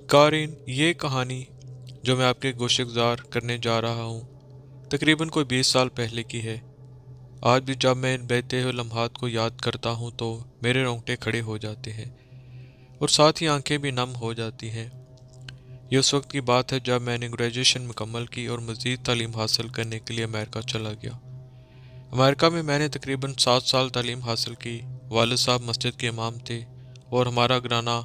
قارئین، یہ کہانی جو میں آپ کے گوشِ گزار کرنے جا رہا ہوں تقریباً کوئی 20 سال پہلے کی ہے۔ آج بھی جب میں ان بہتے ہوئے لمحات کو یاد کرتا ہوں تو میرے رونگٹے کھڑے ہو جاتے ہیں اور ساتھ ہی آنکھیں بھی نم ہو جاتی ہیں۔ یہ اس وقت کی بات ہے جب میں نے گریجویشن مکمل کی اور مزید تعلیم حاصل کرنے کے لیے امریکہ چلا گیا۔ امریکہ میں نے تقریباً 7 سال تعلیم حاصل کی۔ والد صاحب مسجد کے امام تھے اور ہمارا گھرانہ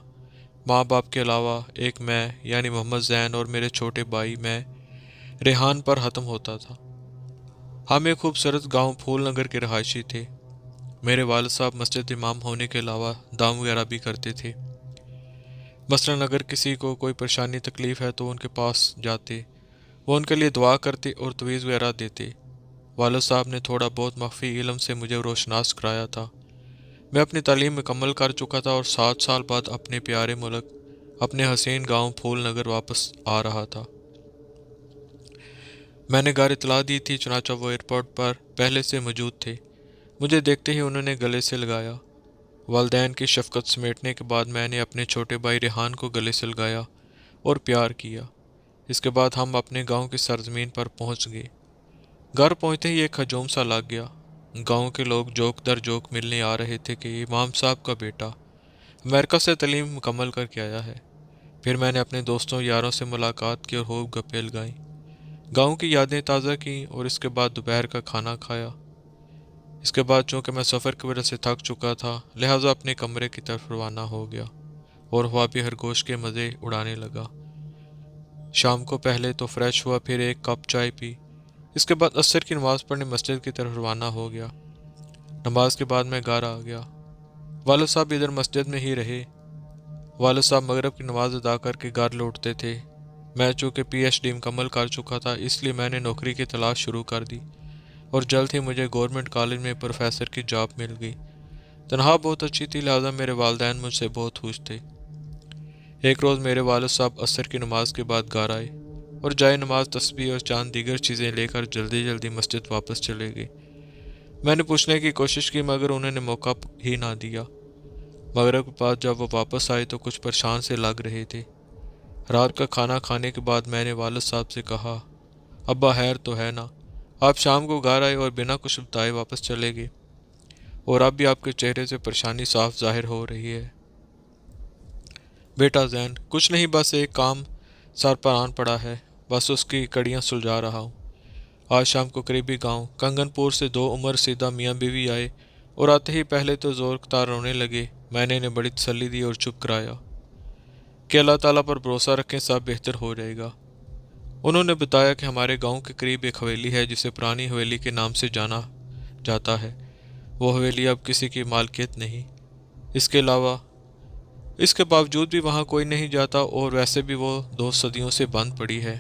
ماں باپ کے علاوہ ایک میں یعنی محمد زین اور میرے چھوٹے بھائی میں ریحان پر ختم ہوتا تھا۔ ہم ایک خوبصورت گاؤں پھول نگر کے رہائشی تھے۔ میرے والد صاحب مسجد امام ہونے کے علاوہ دام وغیرہ بھی کرتے تھے۔ مثلاً اگر کسی کو کوئی پریشانی تکلیف ہے تو ان کے پاس جاتے، وہ ان کے لیے دعا کرتے اور تویز وغیرہ دیتے۔ والد صاحب نے تھوڑا بہت مخفی علم سے مجھے روشناس کرایا تھا۔ میں اپنی تعلیم مکمل کر چکا تھا اور 7 سال بعد اپنے پیارے ملک، اپنے حسین گاؤں پھول نگر واپس آ رہا تھا۔ میں نے گھر اطلاع دی تھی، چنانچہ وہ ایئرپورٹ پر پہلے سے موجود تھے۔ مجھے دیکھتے ہی انہوں نے گلے سے لگایا۔ والدین کی شفقت سمیٹنے کے بعد میں نے اپنے چھوٹے بھائی ریحان کو گلے سے لگایا اور پیار کیا۔ اس کے بعد ہم اپنے گاؤں کی سرزمین پر پہنچ گئے۔ گھر پہنچتے ہی ایک ہجوم سا لگ گیا۔ گاؤں کے لوگ جوک در جوک ملنے آ رہے تھے کہ امام صاحب کا بیٹا امریکہ سے تعلیم مکمل کر کے آیا ہے۔ پھر میں نے اپنے دوستوں یاروں سے ملاقات کی اور خوب گپیں لگائیں، گاؤں کی یادیں تازہ کیں اور اس کے بعد دوپہر کا کھانا کھایا۔ اس کے بعد چونکہ میں سفر کی وجہ سے تھک چکا تھا لہٰذا اپنے کمرے کی طرف روانہ ہو گیا اور ہوا بھی خرگوش کے مزے اڑانے لگا۔ شام کو پہلے تو فریش ہوا، پھر ایک کپ چائے پی۔ اس کے بعد عصر کی نماز پڑھنے مسجد کی طرف روانہ ہو گیا۔ نماز کے بعد میں گھر آ گیا۔ والد صاحب ادھر مسجد میں ہی رہے۔ والد صاحب مغرب کی نماز ادا کر کے گھر لوٹتے تھے۔ میں چونکہ پی ایچ ڈی مکمل کر چکا تھا اس لیے میں نے نوکری کی تلاش شروع کر دی اور جلد ہی مجھے گورنمنٹ کالج میں پروفیسر کی جاب مل گئی۔ تنخواہ بہت اچھی تھی لہٰذا میرے والدین مجھ سے بہت خوش تھے۔ ایک روز میرے والد صاحب عصر کی نماز کے بعد گھر آئے اور جائے نماز، تسبیح اور چاند دیگر چیزیں لے کر جلدی مسجد واپس چلے گئے۔ میں نے پوچھنے کی کوشش کی مگر انہوں نے موقع ہی نہ دیا۔ مغرب کے بعد جب وہ واپس آئے تو کچھ پریشان سے لگ رہے تھے۔ رات کا کھانا کھانے کے بعد میں نے والد صاحب سے کہا، ابا خیر تو ہے نا؟ آپ شام کو گھر آئے اور بنا کچھ بتائے واپس چلے گئے اور اب بھی آپ کے چہرے سے پریشانی صاف ظاہر ہو رہی ہے۔ بیٹا زین، کچھ نہیں، بس ایک کام سر پر آن پڑا ہے، بس اس کی کڑیاں سلجھا رہا ہوں۔ آج شام کو قریبی گاؤں کنگن پور سے 2 عمر رسیدہ میاں بیوی آئے اور آتے ہی پہلے تو زور کتار رونے لگے۔ میں نے انہیں بڑی تسلی دی اور چپ کرایا کہ اللہ تعالیٰ پر بھروسہ رکھیں، سب بہتر ہو جائے گا۔ انہوں نے بتایا کہ ہمارے گاؤں کے قریب ایک حویلی ہے جسے پرانی حویلی کے نام سے جانا جاتا ہے۔ وہ حویلی اب کسی کی مالکیت نہیں۔ اس کے باوجود بھی وہاں کوئی نہیں جاتا اور ویسے بھی وہ 2 صدیوں سے بند پڑی ہے۔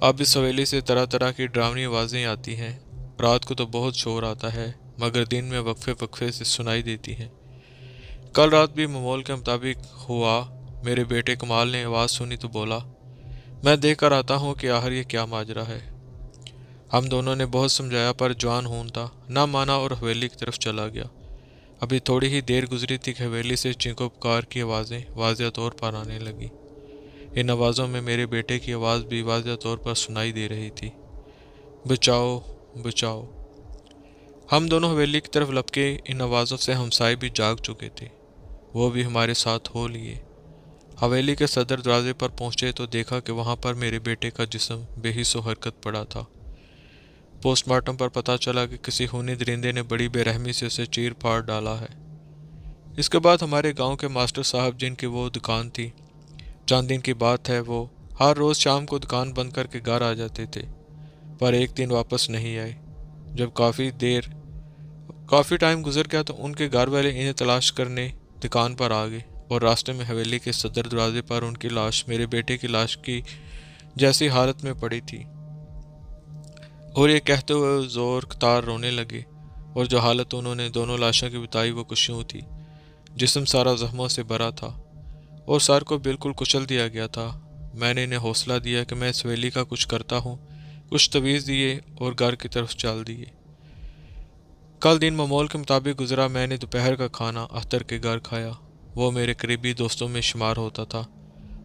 اب اس حویلی سے طرح طرح کی ڈراؤنی آوازیں آتی ہیں۔ رات کو تو بہت شور آتا ہے مگر دن میں وقفے سے سنائی دیتی ہیں۔ کل رات بھی معمول کے مطابق ہوا۔ میرے بیٹے کمال نے آواز سنی تو بولا، میں دیکھ کر آتا ہوں کہ آخر یہ کیا ماجرا ہے۔ ہم دونوں نے بہت سمجھایا پر جوان ہون تھا، نہ مانا اور حویلی کی طرف چلا گیا۔ ابھی تھوڑی ہی دیر گزری تھی کہ حویلی سے چینکو پکار کی آوازیں واضح طور پر آنے لگی۔ ان آوازوں میں میرے بیٹے کی آواز بھی واضح طور پر سنائی دے رہی تھی، بچاؤ بچاؤ۔ ہم دونوں حویلی کی طرف لپکے۔ ان آوازوں سے ہمسائے بھی جاگ چکے تھے، وہ بھی ہمارے ساتھ ہو لیے۔ حویلی کے صدر دروازے پر پہنچے تو دیکھا کہ وہاں پر میرے بیٹے کا جسم بے حس و حرکت پڑا تھا۔ پوسٹ مارٹم پر پتہ چلا کہ کسی خونی درندے نے بڑی بے رحمی سے اسے چیر پھاڑ ڈالا ہے۔ اس کے بعد ہمارے گاؤں کے ماسٹر صاحب جن کی وہ دکان تھی، چند دن کی بات ہے، وہ ہر روز شام کو دکان بند کر کے گھر آ جاتے تھے پر ایک دن واپس نہیں آئے۔ جب کافی ٹائم گزر گیا تو ان کے گھر والے انہیں تلاش کرنے دکان پر آ گئے اور راستے میں حویلی کے صدر دروازے پر ان کی لاش میرے بیٹے کی لاش کی جیسی حالت میں پڑی تھی اور یہ کہتے ہوئے زور کتار رونے لگے، اور جو حالت انہوں نے دونوں لاشوں کی بتائی وہ کچھ یوں تھی۔ جسم سارا زخموں سے بھرا تھا اور سر کو بالکل کچل دیا گیا تھا۔ میں نے انہیں حوصلہ دیا کہ میں اس حویلی کا کچھ کرتا ہوں، کچھ تویز دیے اور گھر کی طرف چل دیے۔ کل دن معمول کے مطابق گزرا۔ میں نے دوپہر کا کھانا اختر کے گھر کھایا، وہ میرے قریبی دوستوں میں شمار ہوتا تھا۔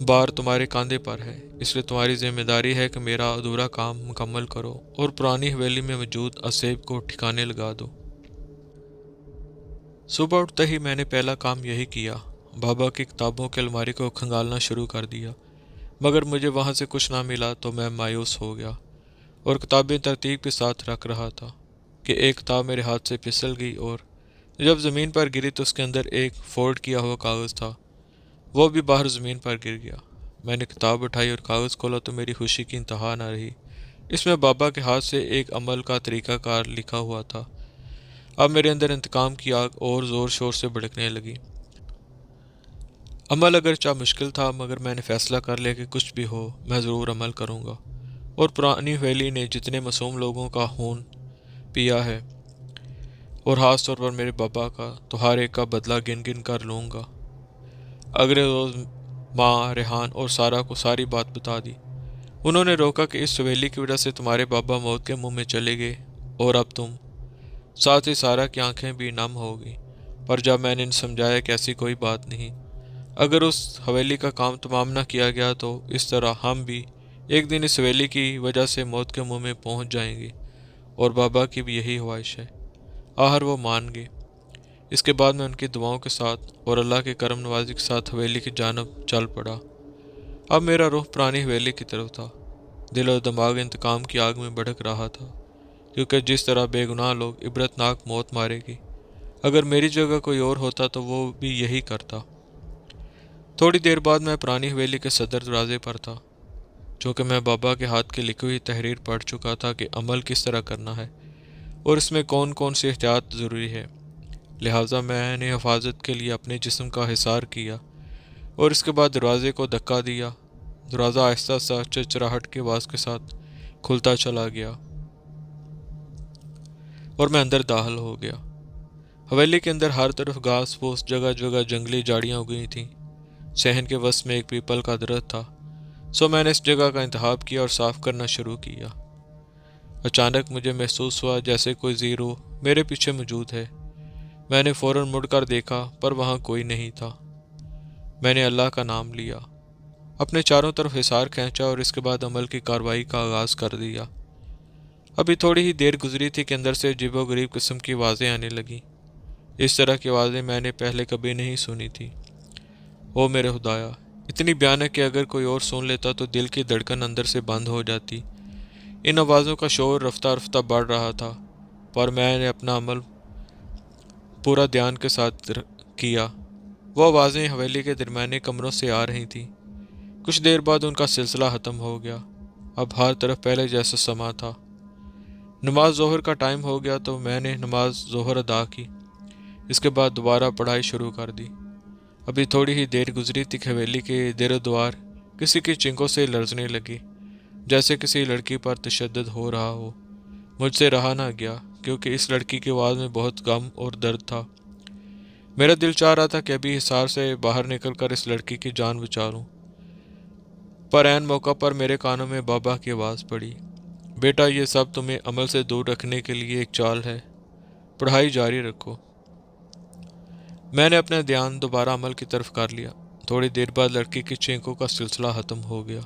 بار تمہارے کاندھے پر ہے، اس لیے تمہاری ذمہ داری ہے کہ میرا ادھورا کام مکمل کرو اور پرانی حویلی میں موجود اسیب کو ٹھکانے لگا دو۔ صبح اٹھتے ہی میں نے پہلا کام یہی کیا، بابا کی کتابوں کی الماری کو کھنگالنا شروع کر دیا، مگر مجھے وہاں سے کچھ نہ ملا تو میں مایوس ہو گیا اور کتابیں ترتیب کے ساتھ رکھ رہا تھا کہ ایک کتاب میرے ہاتھ سے پھسل گئی اور جب زمین پر گری تو اس کے اندر ایک فولڈ کیا ہوا کاغذ تھا، وہ بھی باہر زمین پر گر گیا۔ میں نے کتاب اٹھائی اور کاغذ کھولا تو میری خوشی کی انتہا نہ رہی۔ اس میں بابا کے ہاتھ سے ایک عمل کا طریقہ کار لکھا ہوا تھا۔ اب میرے اندر انتقام کی آگ اور زور شور سے بھڑکنے لگی۔ عمل اگرچہ مشکل تھا مگر میں نے فیصلہ کر لیا کہ کچھ بھی ہو میں ضرور عمل کروں گا، اور پرانی حویلی نے جتنے معصوم لوگوں کا خون پیا ہے اور خاص طور پر میرے بابا کا، تو ہر ایک کا بدلہ گن گن کر لوں گا۔ اگلے روز ماں، ریحان اور سارا کو ساری بات بتا دی۔ انہوں نے روکا کہ اس حویلی کی وجہ سے تمہارے بابا موت کے منہ میں چلے گئے اور اب تم، ساتھ ہی سارا کی آنکھیں بھی نم ہو گئی۔ پر جب میں نے ان سمجھایا کہ ایسی کوئی بات نہیں، اگر اس حویلی کا کام تمام نہ کیا گیا تو اس طرح ہم بھی ایک دن اس حویلی کی وجہ سے موت کے منہ میں پہنچ جائیں گے، اور بابا کی بھی یہی خواہش ہے۔ آخر وہ مان گئے۔ اس کے بعد میں ان کی دعاؤں کے ساتھ اور اللہ کے کرم نوازی کے ساتھ حویلی کی جانب چل پڑا۔ اب میرا رخ پرانی حویلی کی طرف تھا۔ دل و دماغ انتقام کی آگ میں بھڑک رہا تھا، کیونکہ جس طرح بے گناہ لوگ عبرتناک موت مارے گی، اگر میری جگہ کوئی اور ہوتا تو وہ بھی یہی کرتا۔ تھوڑی دیر بعد میں پرانی حویلی کے صدر دروازے پر تھا، چونکہ میں بابا کے ہاتھ کی لکھی ہوئی تحریر پڑھ چکا تھا کہ عمل کس طرح کرنا ہے اور اس میں کون کون سی احتیاط ضروری ہے، لہٰذا میں نے حفاظت کے لیے اپنے جسم کا حصار کیا اور اس کے بعد دروازے کو دھکا دیا۔ دروازہ آہستہ سا چرچراہٹ کی آواز کے ساتھ کھلتا چلا گیا اور میں اندر داخل ہو گیا۔ حویلی کے اندر ہر طرف گھاس پھوس، جگہ جگہ جنگلی جھاڑیاں اگئی تھیں۔ صحن کے وسط میں ایک پیپل کا درخت تھا، سو میں نے اس جگہ کا انتخاب کیا اور صاف کرنا شروع کیا۔ اچانک مجھے محسوس ہوا جیسے کوئی ذی روح میرے پیچھے موجود ہے۔ میں نے فوراً مڑ کر دیکھا پر وہاں کوئی نہیں تھا۔ میں نے اللہ کا نام لیا، اپنے چاروں طرف حصار کھینچا اور اس کے بعد عمل کی کارروائی کا آغاز کر دیا۔ ابھی تھوڑی ہی دیر گزری تھی کہ اندر سے عجیب و غریب قسم کی آوازیں آنے لگیں۔ اس طرح کی آوازیں میں نے پہلے کبھی نہیں سنی تھی۔ او میرے خدایا، اتنی بھیانک کہ اگر کوئی اور سن لیتا تو دل کی دھڑکن اندر سے بند ہو جاتی۔ ان آوازوں کا شور رفتہ رفتہ بڑھ رہا تھا، پر میں نے اپنا عمل پورا دھیان کے ساتھ کیا۔ وہ آوازیں حویلی کے درمیانے کمروں سے آ رہی تھیں۔ کچھ دیر بعد ان کا سلسلہ ختم ہو گیا۔ اب ہر طرف پہلے جیسا سما تھا۔ نماز ظہر کا ٹائم ہو گیا تو میں نے نماز ظہر ادا کی۔ اس کے بعد دوبارہ پڑھائی شروع کر دی۔ ابھی تھوڑی ہی دیر گزری تھی کہ حویلی کے در و دیوار کسی کی چنکوں سے لرزنے لگی، جیسے کسی لڑکی پر تشدد ہو رہا ہو۔ مجھ سے رہا نہ گیا، کیونکہ اس لڑکی کی آواز میں بہت غم اور درد تھا۔ میرا دل چاہ رہا تھا کہ ابھی حصار سے باہر نکل کر اس لڑکی کی جان بچا لوں، پر عین موقع پر میرے کانوں میں بابا کی آواز پڑی، بیٹا یہ سب تمہیں عمل سے دور رکھنے کے لیے ایک چال ہے، پڑھائی جاری رکھو۔ میں نے اپنا دھیان دوبارہ عمل کی طرف کر لیا۔ تھوڑی دیر بعد لڑکی کی چینکوں کا سلسلہ ختم ہو گیا۔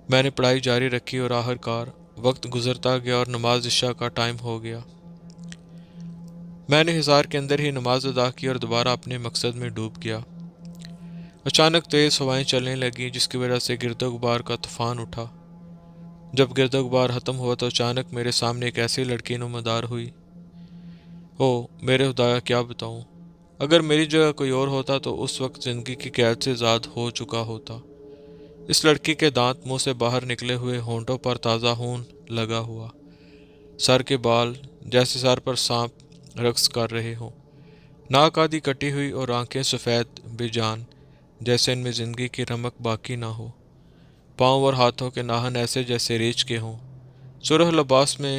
میں نے پڑھائی جاری رکھی اور آخر کار وقت گزرتا گیا اور نماز عشاء کا ٹائم ہو گیا۔ میں نے حصار کے اندر ہی نماز ادا کی اور دوبارہ اپنے مقصد میں ڈوب گیا۔ اچانک تیز ہوائیں چلنے لگیں جس کی وجہ سے گرد و غبار کا طوفان اٹھا۔ جب گرد و غبار ختم ہوا تو اچانک میرے سامنے ایک ایسی لڑکی نمودار ہوئی۔ او میرے خدایا، کیا بتاؤں، اگر میری جگہ کوئی اور ہوتا تو اس وقت زندگی کی قید سے آزاد ہو چکا ہوتا۔ اس لڑکی کے دانت منہ سے باہر نکلے ہوئے، ہونٹوں پر تازہ خون لگا ہوا، سر کے بال جیسے سر پر سانپ رقص کر رہے ہوں، ناک آدھی کٹی ہوئی اور آنکھیں سفید بے جان جیسے ان میں زندگی کی رمق باقی نہ ہو، پاؤں اور ہاتھوں کے ناخن ایسے جیسے ریچھ کے ہوں۔ سرخ لباس میں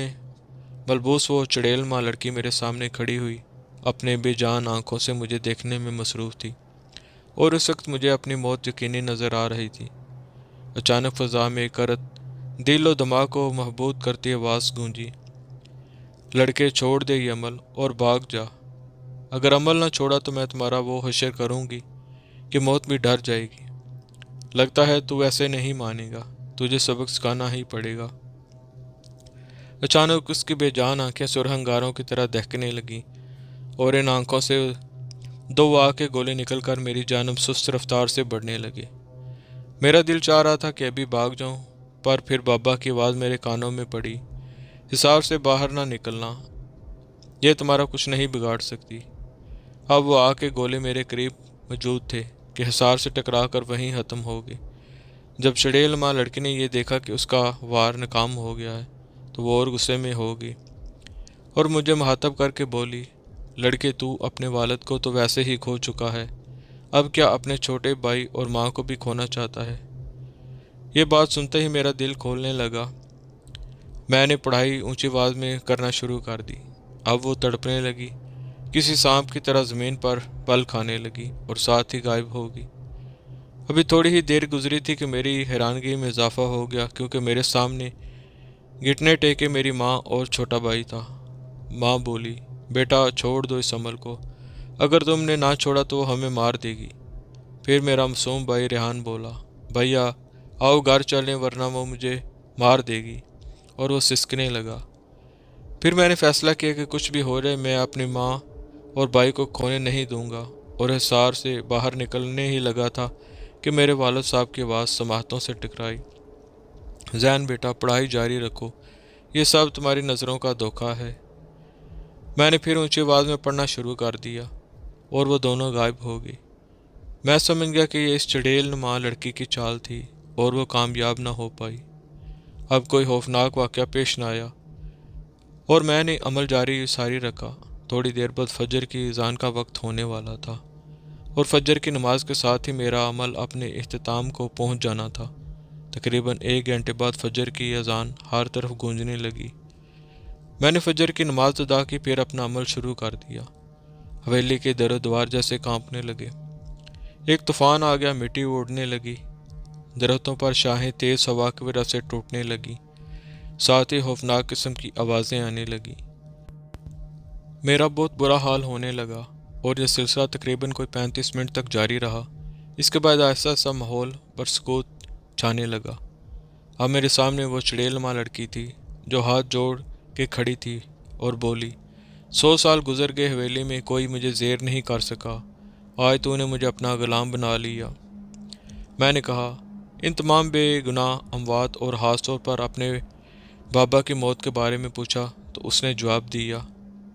ملبوس وہ چڑیل ماں لڑکی میرے سامنے کھڑی ہوئی اپنے بے جان آنکھوں سے مجھے دیکھنے میں مصروف تھی، اور اس وقت مجھے اپنی موت یقینی نظر آ رہی تھی۔ اچانک فضا میں ایک عرت دل و دماغ کو محبوط کرتی آواز گونجی، لڑکے چھوڑ دے یہ عمل اور بھاگ جا، اگر عمل نہ چھوڑا تو میں تمہارا وہ حشر کروں گی کہ موت بھی ڈر جائے گی۔ لگتا ہے تو ایسے نہیں مانے گا، تجھے سبق سکھانا ہی پڑے گا۔ اچانک اس کی بے جان آنکھیں سرخ انگاروں کی طرح دہکنے لگیں اور ان آنکھوں سے دو آگ کے گولے نکل کر میری جانب سست رفتار سے بڑھنے لگے۔ میرا دل چاہ رہا تھا کہ ابھی بھاگ جاؤں، پر پھر بابا کی آواز میرے کانوں میں پڑی، حصار سے باہر نہ نکلنا، یہ تمہارا کچھ نہیں بگاڑ سکتی۔ اب وہ آگ کے گولے میرے قریب موجود تھے کہ حصار سے ٹکرا کر وہیں ختم ہو گئے۔ جب چڑیل ماں لڑکی نے یہ دیکھا کہ اس کا وار ناکام ہو گیا ہے تو وہ اور غصے میں ہو گئی اور مجھے مخاطب کر کے بولی، لڑکے تو اپنے والد کو تو ویسے ہی کھو چکا ہے، اب کیا اپنے چھوٹے بھائی اور ماں کو بھی کھونا چاہتا ہے؟ یہ بات سنتے ہی میرا دل کھولنے لگا۔ میں نے پڑھائی اونچی آواز میں کرنا شروع کر دی۔ اب وہ تڑپنے لگی، کسی سانپ کی طرح زمین پر پل کھانے لگی اور ساتھ ہی غائب ہو گئی۔ ابھی تھوڑی ہی دیر گزری تھی کہ میری حیرانگی میں اضافہ ہو گیا، کیونکہ میرے سامنے گھٹنے ٹیکے میری ماں اور چھوٹا بھائی تھا۔ ماں بولی، بیٹا چھوڑ دو اس عمل کو، اگر تم نے نہ چھوڑا تو وہ ہمیں مار دے گی۔ پھر میرا معصوم بھائی ریحان بولا، بھیا آؤ گھر چلیں ورنہ وہ مجھے مار دے گی، اور وہ سسکنے لگا۔ پھر میں نے فیصلہ کیا کہ کچھ بھی ہو جائے میں اپنی ماں اور بھائی کو کھونے نہیں دوں گا، اور حصار سے باہر نکلنے ہی لگا تھا کہ میرے والد صاحب کی آواز سماعتوں سے ٹکرائی، زین بیٹا پڑھائی جاری رکھو، یہ سب تمہاری نظروں کا دھوکہ ہے۔ میں نے پھر اونچی آواز میں پڑھنا شروع کر دیا اور وہ دونوں غائب ہو گئی۔ میں سمجھ گیا کہ یہ اس چڑیل نما لڑکی کی چال تھی اور وہ کامیاب نہ ہو پائی۔ اب کوئی خوفناک واقعہ پیش نہ آیا اور میں نے عمل جاری رکھا۔ تھوڑی دیر بعد فجر کی اذان کا وقت ہونے والا تھا اور فجر کی نماز کے ساتھ ہی میرا عمل اپنے اختتام کو پہنچ جانا تھا۔ تقریباً 1 گھنٹے بعد فجر کی اذان ہر طرف گونجنے لگی۔ میں نے فجر کی نماز ادا کی، پھر اپنا عمل شروع کر دیا۔ حویلی کے در و دیوار جیسے کانپنے لگے۔ ایک طوفان آ گیا، مٹی اڑنے لگی، درختوں پر شاخیں تیز ہوا کی وجہ سے ٹوٹنے لگی، ساتھ ہی خوفناک قسم کی آوازیں آنے لگیں۔ میرا بہت برا حال ہونے لگا اور یہ سلسلہ تقریباً کوئی 35 منٹ تک جاری رہا۔ اس کے بعد آہستہ آہستہ ماحول پر سکوت چھانے لگا۔ اب میرے سامنے وہ چڑیل ماں لڑکی تھی جو ہاتھ جوڑ کے کھڑی تھی اور بولی، 100 سال گزر گئے، حویلی میں کوئی مجھے زیر نہیں کر سکا، آج تو نے مجھے اپنا غلام بنا لیا۔ میں نے کہا، ان تمام بے گناہ اموات اور خاص طور پر اپنے بابا کی موت کے بارے میں پوچھا تو اس نے جواب دیا،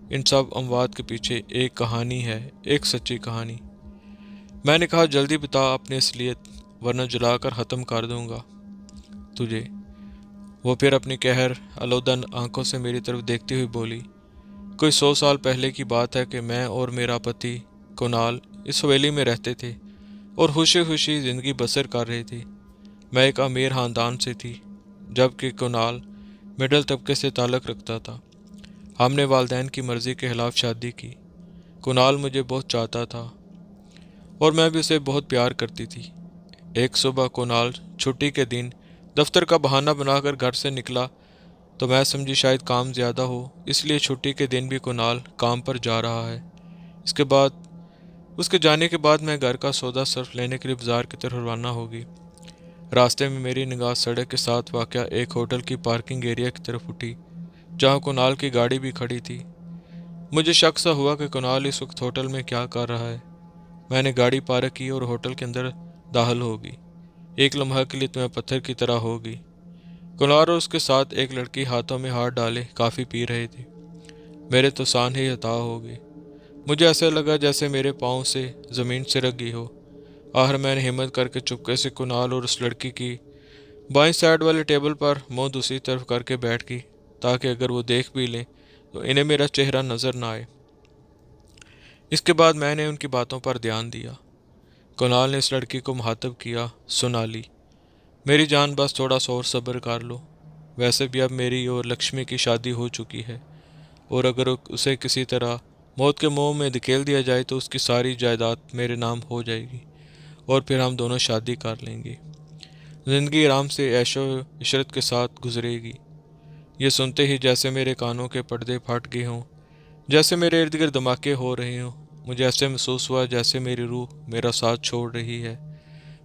ان سب اموات کے پیچھے ایک کہانی ہے، ایک سچی کہانی۔ میں نے کہا، جلدی بتا اپنی اصلیت ورنہ جلا کر ختم کر دوں گا تجھے۔ وہ پھر اپنی قہر آلودہ آنکھوں سے میری طرف دیکھتی ہوئی بولی، کوئی 100 سال پہلے کی بات ہے کہ میں اور میرا پتی کنال اس حویلی میں رہتے تھے اور خوشی خوشی زندگی بسر کر رہے تھے۔ میں ایک امیر خاندان سے تھی جبکہ کنال مڈل طبقے سے تعلق رکھتا تھا۔ ہم نے والدین کی مرضی کے خلاف شادی کی۔ کنال مجھے بہت چاہتا تھا اور میں بھی اسے بہت پیار کرتی تھی۔ ایک صبح کنال چھٹی کے دن دفتر کا بہانہ بنا کر گھر سے نکلا تو میں سمجھی شاید کام زیادہ ہو، اس لیے چھٹی کے دن بھی کنال کام پر جا رہا ہے۔ اس کے جانے کے بعد میں گھر کا سودا صرف لینے کے لیے بازار کی طرف روانہ ہوگی۔ راستے میں میری نگاہ سڑک کے ساتھ واقع ایک ہوٹل کی پارکنگ ایریا کی طرف اٹھی جہاں کنال کی گاڑی بھی کھڑی تھی۔ مجھے شک سا ہوا کہ کنال اس وقت ہوٹل میں کیا کر رہا ہے۔ میں نے گاڑی پارک کی اور ہوٹل کے اندر داخل ہو گئی۔ ایک لمحہ کے لیے تو میں پتھر کی طرح ہو گئی۔ کنال اور اس کے ساتھ ایک لڑکی ہاتھوں میں ہاتھ ڈالے کافی پی رہے تھے۔ میرے تو سانحے ہی عطا ہو گئے۔ مجھے ایسا لگا جیسے میرے پاؤں سے زمین سرک گئی ہو۔ آخر میں نے ہمت کر کے چپکے سے کنال اور اس لڑکی کی بائیں سائڈ والے ٹیبل پر منہ دوسری طرف کر کے بیٹھ گئی تاکہ اگر وہ دیکھ بھی لیں تو انہیں میرا چہرہ نظر نہ آئے۔ اس کے بعد میں نے ان کی باتوں پر دھیان دیا۔ کنال نے اس لڑکی کو مخاطب کیا، سونالی میری جان بس تھوڑا سا اور صبر کر لو، ویسے بھی اب میری اور لکشمی کی شادی ہو چکی ہے اور اگر اسے کسی طرح موت کے منہ میں دھکیل دیا جائے تو اس کی ساری جائیداد میرے نام ہو جائے گی اور پھر ہم دونوں شادی کر لیں گے۔ زندگی آرام سے عیش و عشرت کے ساتھ گزرے گی۔ یہ سنتے ہی جیسے میرے کانوں کے پردے پھٹ گئے ہوں، جیسے میرے ارد گرد دھماکے ہو رہے ہوں، مجھے ایسے محسوس ہوا جیسے میری روح میرا ساتھ چھوڑ رہی ہے۔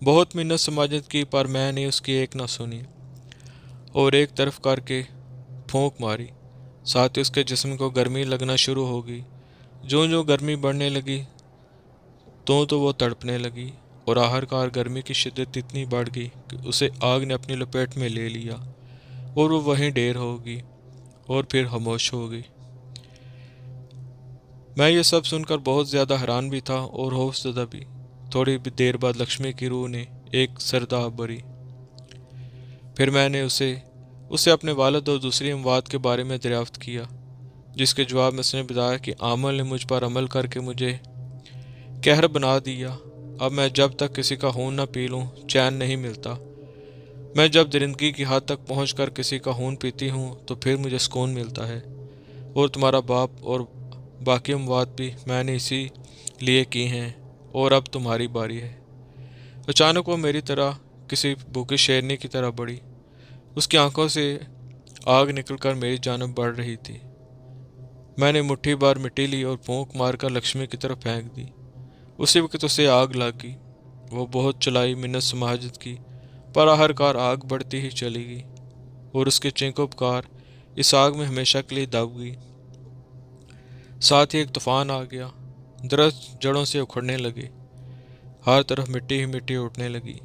بہت منت سماجت کی پر میں نے اس کی ایک نہ سنی اور ایک طرف کر کے پھونک ماری۔ ساتھ ہی اس کے جسم کو گرمی لگنا شروع ہو گئی۔ جو گرمی بڑھنے لگی تو وہ تڑپنے لگی اور آخرکار گرمی کی شدت اتنی بڑھ گئی کہ اسے آگ نے اپنی لپیٹ میں لے لیا اور وہ وہیں ڈیر ہو گئی اور پھر خاموش ہو گئی۔ میں یہ سب سن کر بہت زیادہ حیران بھی تھا اور خوف زدہ بھی۔ تھوڑی دیر بعد لکشمی کی روح نے ایک سرداب بھری۔ پھر میں نے اسے اپنے والد اور دوسری اموات کے بارے میں دریافت کیا، جس کے جواب میں اس نے بتایا کہ عامل نے مجھ پر عمل کر کے مجھے قہر بنا دیا۔ اب میں جب تک کسی کا خون نہ پی لوں چین نہیں ملتا۔ میں جب درندگی کی حد تک پہنچ کر کسی کا خون پیتی ہوں تو پھر مجھے سکون ملتا ہے۔ اور تمہارا باپ اور باقی اموات بھی میں نے اسی لیے کی ہیں، اور اب تمہاری باری ہے۔ اچانک وہ میری طرح کسی بھوکی شیرنی کی طرح بڑھی۔ اس کی آنکھوں سے آگ نکل کر میری جانب بڑھ رہی تھی۔ میں نے مٹھی بھر مٹی لی اور پھونک مار کر لکشمی کی طرف پھینک دی۔ اسی وقت اسے آگ لگ گئی۔ وہ بہت چلائی، منت سماجت کی، پر آخرکار آگ بڑھتی ہی چلی گئی اور اس کی چینخ و پکار اس آگ میں ہمیشہ کے لیے دب گئی۔ ساتھ ہی ایک طوفان آ گیا۔ درخت جڑوں سے اکھڑنے لگے، ہر طرف مٹی ہی مٹی اٹھنے لگی۔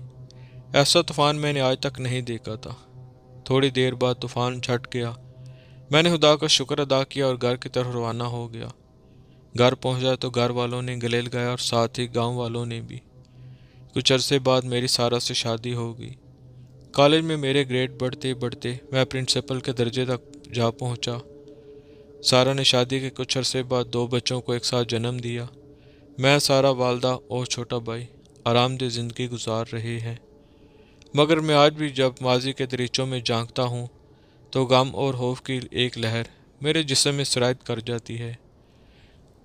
ایسا طوفان میں نے آج تک نہیں دیکھا تھا۔ تھوڑی دیر بعد طوفان چھٹ گیا۔ میں نے خدا کا شکر ادا کیا اور گھر کی طرف روانہ ہو گیا۔ گھر پہنچا تو گھر والوں نے گلے لگایا اور ساتھ ہی گاؤں والوں نے بھی۔ کچھ عرصے بعد میری سارا سے شادی ہو گئی۔ کالج میں میرے گریڈ بڑھتے بڑھتے میں پرنسپل کے درجے تک جا پہنچا۔ سارا نے شادی کے کچھ عرصے بعد 2 بچوں کو ایک ساتھ جنم دیا۔ میں، سارا، والدہ اور چھوٹا بھائی آرام دہ زندگی گزار رہے ہیں۔ مگر میں آج بھی جب ماضی کے دریچوں میں جھانکتا ہوں تو غم اور خوف کی ایک لہر میرے جسم میں سرایت کر جاتی ہے۔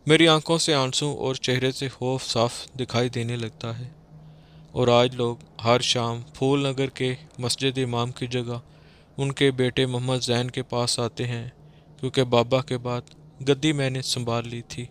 میری آنکھوں سے آنسو اور چہرے سے خوف صاف دکھائی دینے لگتا ہے۔ اور آج لوگ ہر شام پھول نگر کے مسجد امام کی جگہ ان کے بیٹے محمد زین کے پاس آتے ہیں، کیونکہ بابا کے بعد گدی میں نے سنبھال لی تھی۔